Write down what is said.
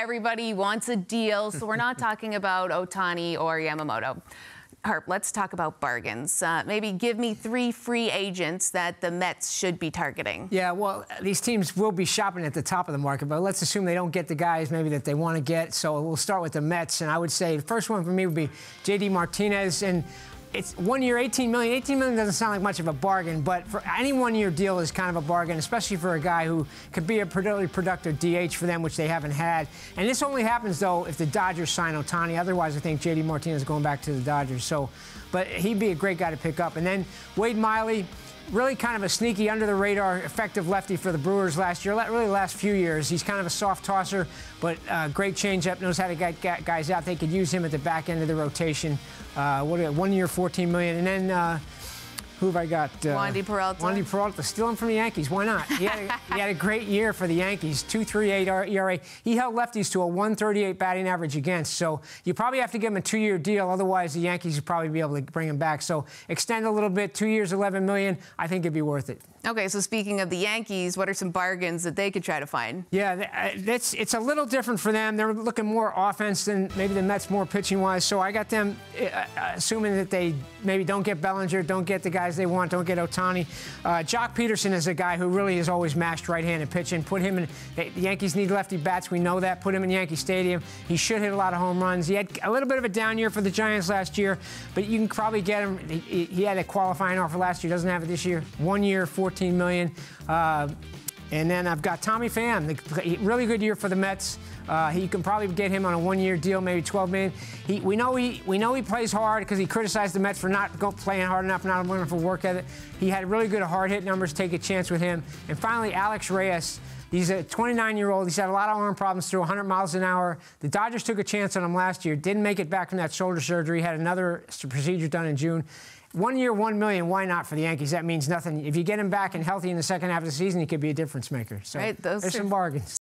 everybody wants a deal, so we're not talking about Ohtani or Yamamoto. Harp, let's talk about bargains. Maybe give me 3 free agents that the Mets should be targeting. Yeah, well, these teams will be shopping at the top of the market, but let's assume they don't get the guys maybe that they want to get. So we'll start with the Mets, and I would say the first one for me would be J.D. Martinez. And it's 1 year, $18 million. $18 million doesn't sound like much of a bargain, but for any 1 year deal is kind of a bargain, especially for a guy who could be a really productive DH for them, which they haven't had. And this only happens, though, if the Dodgers sign Ohtani. Otherwise, I think J.D. Martinez is going back to the Dodgers. So, but he'd be a great guy to pick up. And then Wade Miley, really kind of a sneaky, under-the-radar, effective lefty for the Brewers last year. Really the last few years. He's kind of a soft tosser, but great changeup, knows how to get guys out. They could use him at the back end of the rotation. 1 year, $14 million. And then who have I got? Wandy Peralta. Wandy Peralta, steal him from the Yankees. Why not? He had a great year for the Yankees, 2.38 ERA. He held lefties to a 1.38 batting average against. So you probably have to give him a 2-year deal. Otherwise, the Yankees would probably be able to bring him back. So extend a little bit, 2 years, $11 million. I think it'd be worth it. Okay, so speaking of the Yankees, what are some bargains that they could try to find? Yeah, it's a little different for them. They're looking more offense than maybe the Mets, more pitching-wise. So I got them assuming that they maybe don't get Bellinger, don't get the guys they want, don't get Ohtani. Joc Pederson is a guy who really has always mashed right-handed pitching. Put him in. The Yankees need lefty bats. We know that. Put him in Yankee Stadium. He should hit a lot of home runs. He had a little bit of a down year for the Giants last year, but you can probably get him. He had a qualifying offer last year. Doesn't have it this year. 1 year, $14 million. And then I've got Tommy Pham, really good year for the Mets. He can probably get him on a 1-year deal, maybe $12 million. We know he plays hard because he criticized the Mets for not playing hard enough, not enough for work ethic. He had really good hard hit numbers. Take a chance with him. And finally, Alex Reyes. He's a 29-year-old. He's had a lot of arm problems through 100 miles an hour. The Dodgers took a chance on him last year. Didn't make it back from that shoulder surgery. Had another procedure done in June. 1 year, $1 million. Why not for the Yankees? That means nothing. If you get him back and healthy in the second half of the season, he could be a difference maker. So right, there's some bargains.